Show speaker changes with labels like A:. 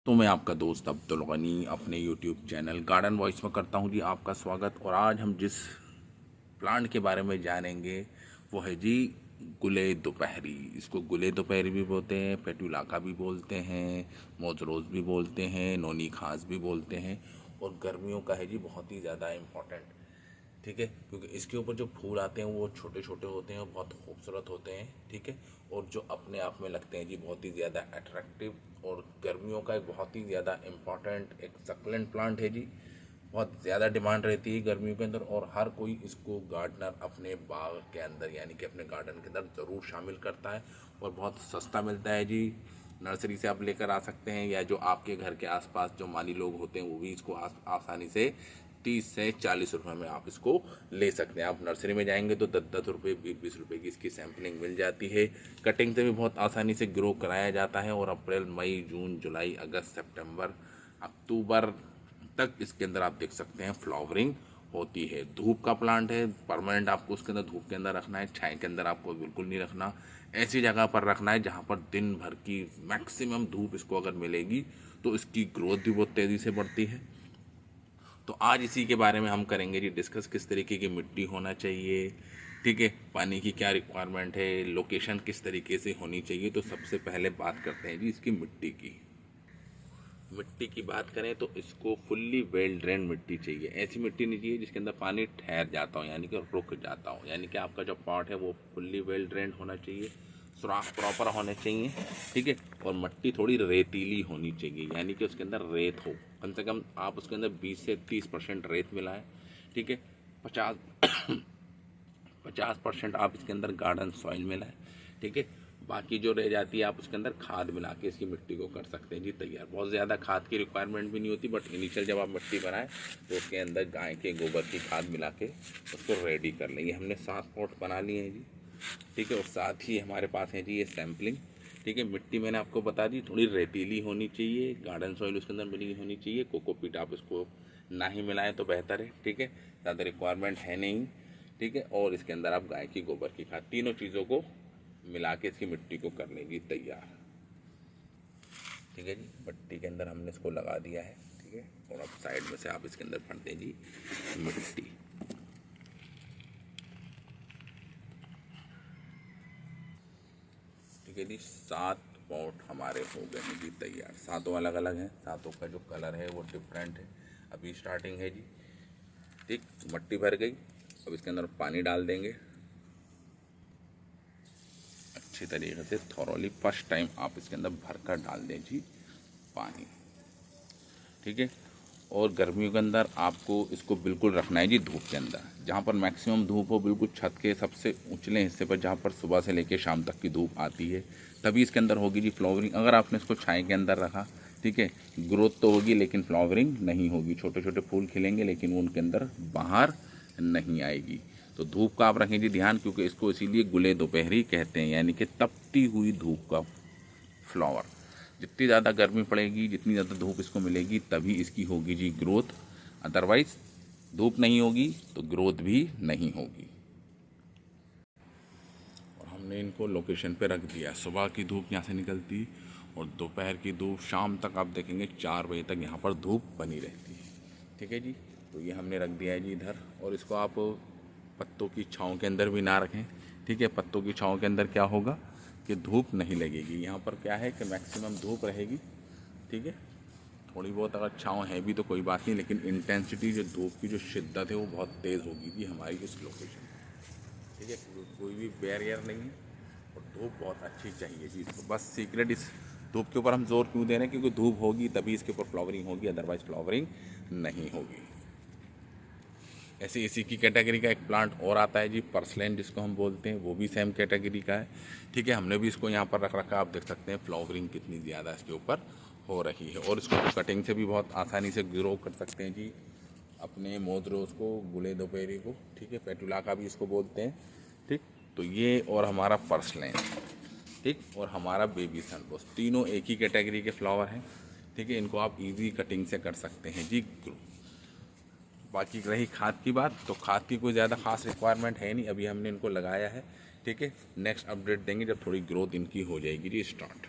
A: तो मैं आपका दोस्त अब्दुल गनी अपने यूट्यूब चैनल गार्डन वॉइस में करता हूं जी आपका स्वागत। और आज हम जिस प्लांट के बारे में जानेंगे वो है जी गुले दोपहरी। इसको गुले दोपहरी भी बोलते हैं, पेटुलाका भी बोलते हैं, मोजरोज भी बोलते हैं, नोनी खास भी बोलते हैं। और गर्मियों का है जी बहुत ही ज़्यादा इम्पोर्टेंट, ठीक है, क्योंकि इसके ऊपर जो फूल आते हैं वो छोटे छोटे होते हैं और बहुत खूबसूरत होते हैं, ठीक है। और जो अपने आप में लगते हैं जी बहुत ही ज़्यादा अट्रैक्टिव। और गर्मियों का एक बहुत ही ज़्यादा इम्पॉर्टेंट एक सक्लेंट प्लांट है जी। बहुत ज़्यादा डिमांड रहती है गर्मियों के अंदर और हर कोई इसको गार्डनर अपने बाग के अंदर यानी कि अपने गार्डन के अंदर ज़रूर शामिल करता है। और बहुत सस्ता मिलता है जी। नर्सरी से आप लेकर आ सकते हैं या जो आपके घर के आसपास जो माली लोग होते हैं वो भी इसको आसानी से 30 से 40 रुपए में आप इसको ले सकते हैं। आप नर्सरी में जाएंगे तो 10-10 रुपये 20-20 रुपये की इसकी सैम्पलिंग मिल जाती है। कटिंग से भी बहुत आसानी से ग्रो कराया जाता है और अप्रैल मई जून जुलाई अगस्त सितंबर अक्टूबर तक इसके अंदर आप देख सकते हैं फ्लावरिंग होती है। धूप का प्लांट है, परमानेंट आपको उसके अंदर धूप के अंदर रखना है, छाए के अंदर आपको बिल्कुल नहीं रखना। ऐसी जगह पर रखना है जहाँ पर दिन भर की मैक्सिमम धूप इसको अगर मिलेगी तो इसकी ग्रोथ भी बहुत तेज़ी से बढ़ती है। तो आज इसी के बारे में हम करेंगे जी डिस्कस, किस तरीके की मिट्टी होना चाहिए, ठीक है, पानी की क्या रिक्वायरमेंट है, लोकेशन किस तरीके से होनी चाहिए। तो सबसे पहले बात करते हैं जी इसकी मिट्टी की। मिट्टी की बात करें तो इसको फुल्ली वेल ड्रेन मिट्टी चाहिए। ऐसी मिट्टी नहीं चाहिए जिसके अंदर पानी ठहर जाता हो यानी कि रुक जाता हो, यानी कि आपका जो पॉट है वो फुल्ली वेल ड्रेन होना चाहिए, सुराख प्रॉपर होने चाहिए, ठीक है। और मिट्टी थोड़ी रेतीली होनी चाहिए यानी कि उसके अंदर रेत हो, कम से कम आप उसके अंदर 20 से 30% रेत मिलाएं, ठीक है। 50% आप इसके अंदर गार्डन सॉइल मिलाएं, ठीक है। बाकी जो रह जाती है आप उसके अंदर खाद मिला के इसकी मिट्टी को कर सकते हैं जी तैयार। बहुत ज़्यादा खाद की रिक्वायरमेंट भी नहीं होती, बट इनिशियल जब आप मिट्टी बनाएं तो उसके अंदर गाय के गोबर की खाद मिला के उसको रेडी कर लेंगे। हमने 7 पॉट बना लिए हैं जी, ठीक है। और साथ ही हमारे पास है जी ये सैम्पलिंग, ठीक है। मिट्टी मैंने आपको बता दी थोड़ी रेतीली होनी चाहिए, गार्डन सॉइल उसके अंदर मिली होनी चाहिए। कोकोपीट आप इसको ना ही मिलाएं तो बेहतर है, ठीक है, ज़्यादा रिक्वायरमेंट है नहीं, ठीक है। और इसके अंदर आप गाय की गोबर की खाद, तीनों चीज़ों को मिला के इसकी मिट्टी को कर लेंगी तैयार, ठीक है जी। मिट्टी के अंदर हमने इसको लगा दिया है, ठीक है। और अब साइड में से आप इसके अंदर भर दें जी मिट्टी, ठीक है जी। 7 पॉट हमारे हो गए हैं जी तैयार। सातों अलग अलग हैं, सातों का जो कलर है वो डिफरेंट है। अभी स्टार्टिंग है जी, ठीक। मिट्टी भर गई, अब इसके अंदर पानी डाल देंगे अच्छी तरीके से थॉरोली। फर्स्ट टाइम आप इसके अंदर भर कर डाल दें जी पानी, ठीक है। और गर्मियों के अंदर आपको इसको बिल्कुल रखना है जी धूप के अंदर, जहाँ पर मैक्सिमम धूप हो, बिल्कुल छत के सबसे ऊंचले हिस्से पर जहाँ पर सुबह से लेकर शाम तक की धूप आती है, तभी इसके अंदर होगी जी फ्लावरिंग। अगर आपने इसको छाए के अंदर रखा, ठीक है, ग्रोथ तो होगी लेकिन फ्लावरिंग नहीं होगी। छोटे छोटे फूल खिलेंगे लेकिन वो उनके अंदर बाहर नहीं आएगी। तो धूप का आप रखें जी ध्यान, क्योंकि इसको इसीलिए गुले दोपहरी कहते हैं, यानी कि तपती हुई धूप का फ्लावर। जितनी ज़्यादा गर्मी पड़ेगी, जितनी ज़्यादा धूप इसको मिलेगी तभी इसकी होगी जी ग्रोथ, अदरवाइज धूप नहीं होगी तो ग्रोथ भी नहीं होगी। और हमने इनको लोकेशन पे रख दिया। सुबह की धूप यहाँ से निकलती और दोपहर की धूप शाम तक आप देखेंगे 4 बजे तक यहाँ पर धूप बनी रहती है, ठीक है जी। तो ये हमने रख दिया है जी इधर। और इसको आप पत्तों की छाँव के अंदर भी ना रखें, ठीक है। पत्तों की छाँव के अंदर क्या होगा कि धूप नहीं लगेगी। यहाँ पर क्या है कि मैक्सिमम धूप रहेगी, ठीक है। थोड़ी बहुत अगर छाँव है भी तो कोई बात नहीं, लेकिन इंटेंसिटी जो धूप की जो शिद्दत है वो बहुत तेज़ होगी जी हमारी इस लोकेशन, ठीक है। कोई भी बैरियर नहीं है और धूप बहुत अच्छी चाहिए जी इसको। बस सीक्रेट इस धूप के ऊपर हम जोर क्यों दे रहे हैं, क्योंकि धूप होगी तभी इसके ऊपर फ्लावरिंग होगी, अदरवाइज फ्लावरिंग नहीं होगी। ऐसे इसी की कैटेगरी का एक प्लांट और आता है जी पर्सलेन, जिसको हम बोलते हैं, वो भी सेम कैटेगरी का है, ठीक है। हमने भी इसको यहाँ पर रख रखा, आप देख सकते हैं फ्लावरिंग कितनी ज़्यादा इसके ऊपर हो रही है। और इसको कटिंग से भी बहुत आसानी से ग्रो कर सकते हैं जी अपने मोजरोज को, गुले दोपहरी को, ठीक है। पेटुलाका भी इसको बोलते हैं, ठीक। तो ये और हमारा पर्सलेन, ठीक, और हमारा बेबी सनरोज, तीनों एक ही कैटेगरी के फ्लावर हैं, ठीक है। इनको आप इजी कटिंग से कर सकते हैं जी ग्रो। बाकी रही खाद की बात, तो खाद की कोई ज़्यादा खास रिक्वायरमेंट है नहीं, अभी हमने इनको लगाया है, ठीक है। नेक्स्ट अपडेट देंगे जब थोड़ी ग्रोथ इनकी हो जाएगी जी स्टार्ट।